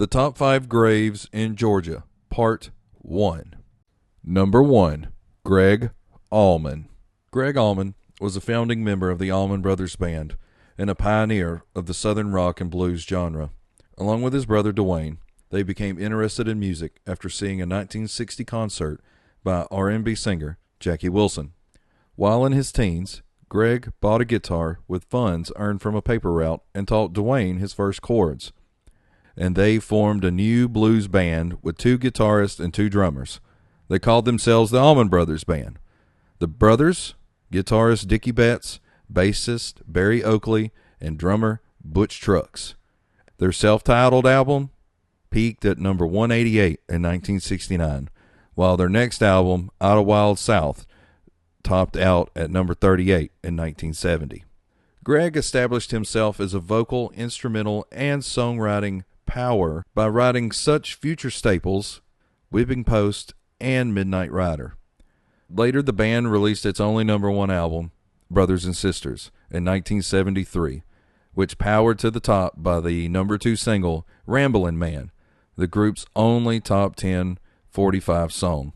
The Top 5 Graves in Georgia, Part 1. Number 1, Gregg Allman. Gregg Allman was a founding member of the Allman Brothers Band and a pioneer of the Southern rock and blues genre. Along with his brother Dwayne, they became interested in music after seeing a 1960 concert by R&B singer Jackie Wilson. While in his teens, Gregg bought a guitar with funds earned from a paper route and taught Dwayne his first chords. And they formed a new blues band with 2 guitarists and 2 drummers. They called themselves the Allman Brothers Band. The brothers, guitarist Dickie Betts, bassist Barry Oakley, and drummer Butch Trucks. Their self-titled album peaked at number 188 in 1969, while their next album, Out of Wild South, topped out at number 38 in 1970. Gregg established himself as a vocal, instrumental, and songwriting power by writing such future staples, Whipping Post, and Midnight Rider. Later, the band released its only number 1 album, Brothers and Sisters, in 1973, which powered to the top by the number 2 single, Ramblin' Man, the group's only top 10 45 song.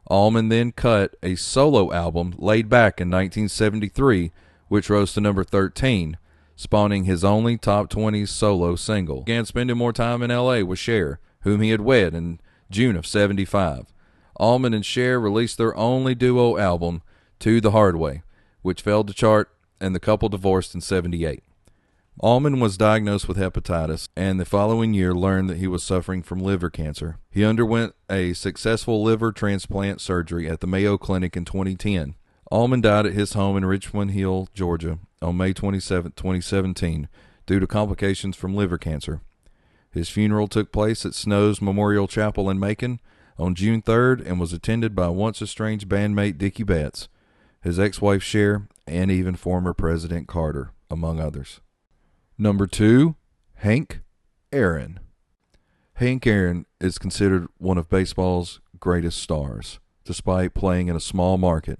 Allman then cut a solo album, Laid Back, in 1973, which rose to number 13, spawning his only top 20 solo single. He began spending more time in L.A. with Cher, whom he had wed in June of 75. Allman and Cher released their only duo album, To the Hard Way, which failed to chart, and the couple divorced in 78. Allman was diagnosed with hepatitis, and the following year learned that he was suffering from liver cancer. He underwent a successful liver transplant surgery at the Mayo Clinic in 2010. Allman died at his home in Richmond Hill, Georgia, on May 27, 2017, due to complications from liver cancer. His funeral took place at Snow's Memorial Chapel in Macon on June 3rd and was attended by once-estranged bandmate Dickie Betts, his ex-wife Cher, and even former President Carter, among others. Number 2, Hank Aaron. Hank Aaron is considered one of baseball's greatest stars, despite playing in a small market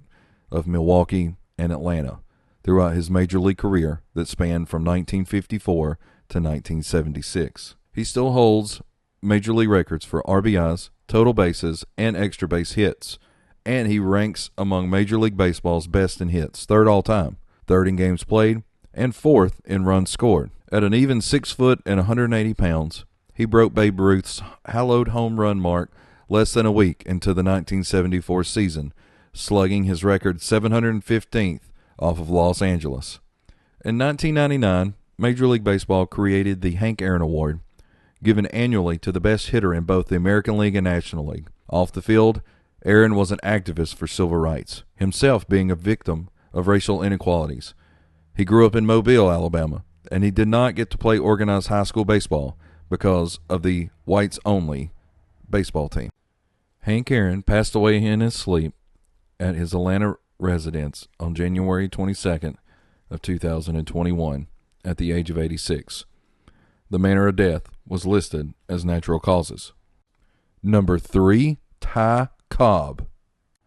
of Milwaukee and Atlanta throughout his major league career that spanned from 1954 to 1976. He still holds major league records for RBIs, total bases, and extra base hits, and he ranks among Major League Baseball's best in hits, 3rd all time, 3rd in games played, and 4th in runs scored. At an even 6 foot and 180 pounds, he broke Babe Ruth's hallowed home run mark less than a week into the 1974 season, slugging his record 715th off of Los Angeles. In 1999, Major League Baseball created the Hank Aaron Award, given annually to the best hitter in both the American League and National League. Off the field, Aaron was an activist for civil rights, himself being a victim of racial inequalities. He grew up in Mobile, Alabama, and he did not get to play organized high school baseball because of the whites-only baseball team. Hank Aaron passed away in his sleep at his Atlanta residence on January 22nd of 2021 at the age of 86. The manner of death was listed as natural causes. Number 3, Ty Cobb.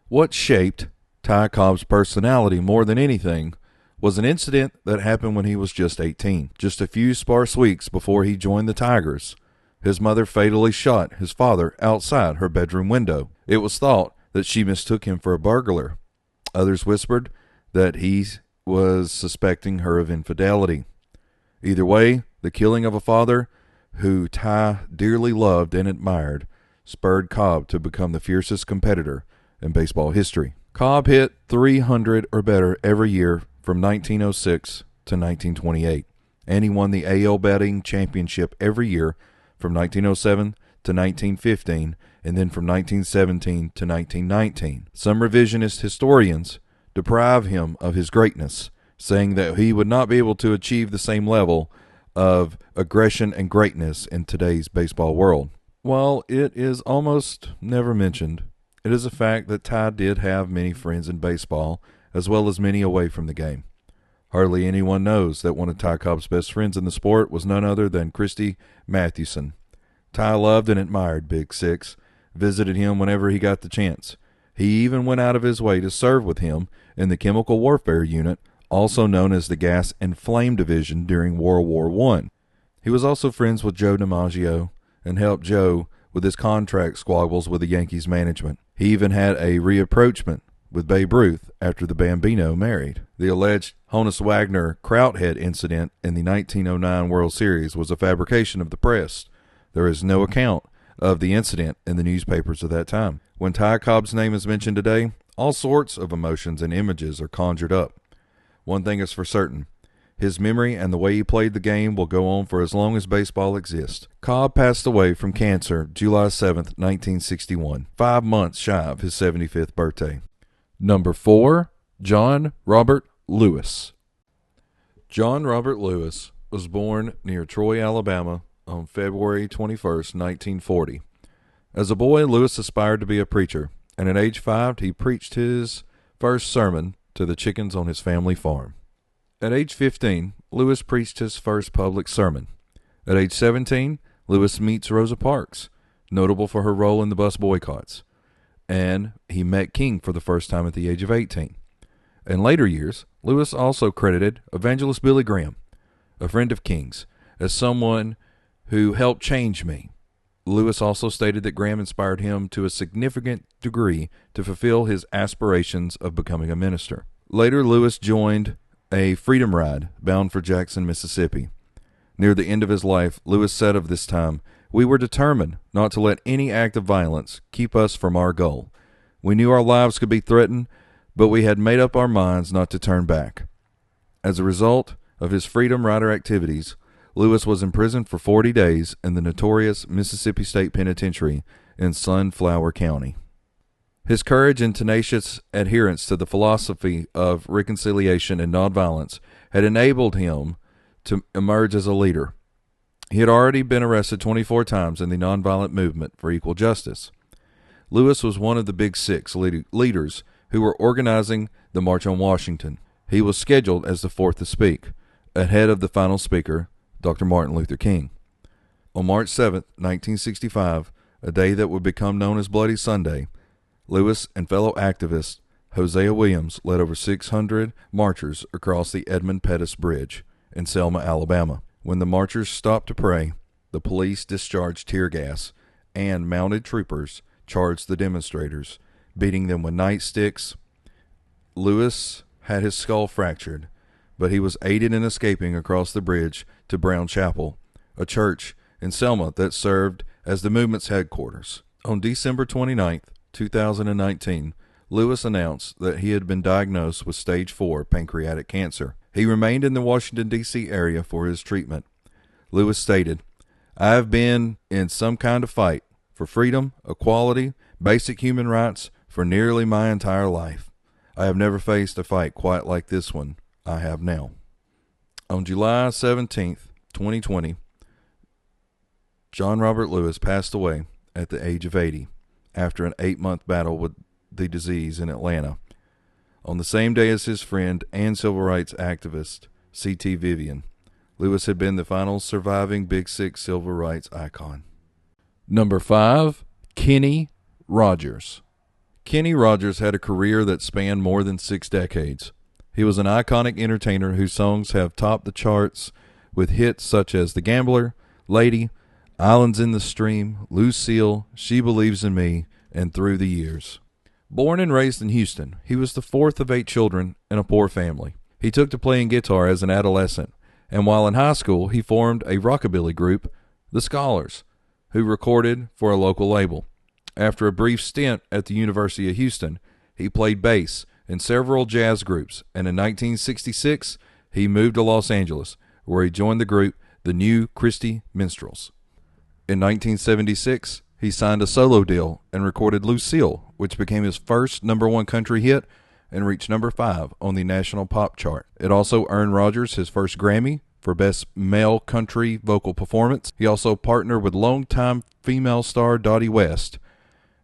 What shaped Ty Cobb's personality more than anything was an incident that happened when he was just 18. Just a few sparse weeks before he joined the Tigers, his mother fatally shot his father outside her bedroom window. It was thought that she mistook him for a burglar. Others whispered that he was suspecting her of infidelity. Either way, the killing of a father who Ty dearly loved and admired spurred Cobb to become the fiercest competitor in baseball history. Cobb hit .300 or better every year from 1906 to 1928, and he won the AL batting championship every year from 1907 to 1915, and then from 1917 to 1919. Some revisionist historians deprive him of his greatness, saying that he would not be able to achieve the same level of aggression and greatness in today's baseball world. While it is almost never mentioned, it is a fact that Ty did have many friends in baseball, as well as many away from the game. Hardly anyone knows that one of Ty Cobb's best friends in the sport was none other than Christy Mathewson. Ty loved and admired Big Six, visited him whenever he got the chance. He even went out of his way to serve with him in the Chemical Warfare Unit, also known as the Gas and Flame Division during World War I. He was also friends with Joe DiMaggio, and helped Joe with his contract squabbles with the Yankees management. He even had a reapproachment with Babe Ruth after the Bambino married. The alleged Honus Wagner Krauthead incident in the 1909 World Series was a fabrication of the press. There is no account of the incident in the newspapers of that time. When Ty Cobb's name is mentioned today, all sorts of emotions and images are conjured up. One thing is for certain: his memory and the way he played the game will go on for as long as baseball exists. Cobb passed away from cancer July 7th, 1961, 5 months shy of his 75th birthday. Number 4, John Robert Lewis. John Robert Lewis was born near Troy, Alabama on February 21st, 1940. As a boy, Lewis aspired to be a preacher, and at age 5, he preached his first sermon to the chickens on his family farm. At age 15, Lewis preached his first public sermon. At age 17, Lewis meets Rosa Parks, notable for her role in the bus boycotts, and he met King for the first time at the age of 18. In later years, Lewis also credited evangelist Billy Graham, a friend of King's, as someone who helped change me. Lewis also stated that Graham inspired him to a significant degree to fulfill his aspirations of becoming a minister. Later, Lewis joined a freedom ride bound for Jackson, Mississippi. Near the end of his life, Lewis said of this time, "We were determined not to let any act of violence keep us from our goal. We knew our lives could be threatened, but we had made up our minds not to turn back." As a result of his freedom rider activities, Lewis was imprisoned for 40 days in the notorious Mississippi State Penitentiary in Sunflower County. His courage and tenacious adherence to the philosophy of reconciliation and nonviolence had enabled him to emerge as a leader. He had already been arrested 24 times in the nonviolent movement for equal justice. Lewis was one of the Big Six leaders who were organizing the March on Washington. He was scheduled as the fourth to speak, ahead of the final speaker, Dr. Martin Luther King. On March 7, 1965, a day that would become known as Bloody Sunday, Lewis and fellow activist Hosea Williams led over 600 marchers across the Edmund Pettus Bridge in Selma, Alabama. When the marchers stopped to pray, the police discharged tear gas, and mounted troopers charged the demonstrators, beating them with nightsticks. Lewis had his skull fractured, but he was aided in escaping across the bridge to Brown Chapel, a church in Selma that served as the movement's headquarters. On December 29, 2019, Lewis announced that he had been diagnosed with stage 4 pancreatic cancer. He remained in the Washington, D.C. area for his treatment. Lewis stated, "I have been in some kind of fight for freedom, equality, basic human rights for nearly my entire life. I have never faced a fight quite like this one I have now." On July 17th, 2020, John Robert Lewis passed away at the age of 80 after an 8-month battle with the disease in Atlanta, on the same day as his friend and civil rights activist C.T. Vivian. Lewis had been the final surviving Big Six civil rights icon. Number 5, Kenny Rogers. Kenny Rogers had a career that spanned more than 6 decades. He was an iconic entertainer whose songs have topped the charts with hits such as The Gambler, Lady, Islands in the Stream, Lucille, She Believes in Me, and Through the Years. Born and raised in Houston, he was the fourth of 8 children in a poor family. He took to playing guitar as an adolescent, and while in high school, he formed a rockabilly group, The Scholars, who recorded for a local label. After a brief stint at the University of Houston, he played bass in several jazz groups, and in 1966, he moved to Los Angeles, where he joined the group the New Christy Minstrels. In 1976, he signed a solo deal and recorded Lucille, which became his first #1 country hit and reached number 5 on the national pop chart. It also earned Rogers his first Grammy for Best Male Country Vocal Performance. He also partnered with longtime female star Dottie West,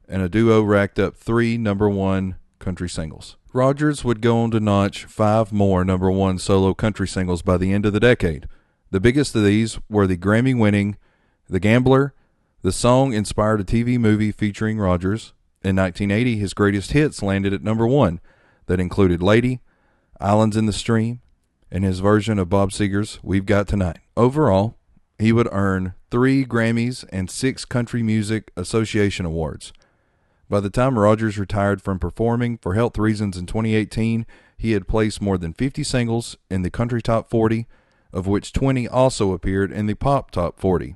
and a duo racked up 3 #1 country singles. Rogers would go on to notch 5 more #1 solo country singles by the end of the decade. The biggest of these were the Grammy-winning The Gambler. The song inspired a TV movie featuring Rogers. In 1980, his greatest hits landed at #1 that included Lady, Islands in the Stream, and his version of Bob Seger's We've Got Tonight. Overall, he would earn 3 Grammys and 6 Country Music Association awards. By the time Rogers retired from performing for health reasons in 2018, he had placed more than 50 singles in the Country Top 40, of which 20 also appeared in the Pop Top 40.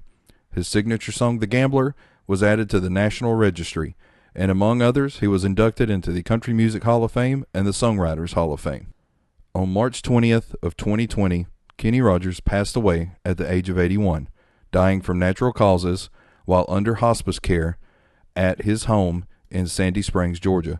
His signature song, The Gambler, was added to the National Registry, and among others, he was inducted into the Country Music Hall of Fame and the Songwriters Hall of Fame. On March 20th of 2020, Kenny Rogers passed away at the age of 81, dying from natural causes while under hospice care at his home in Sandy Springs, Georgia.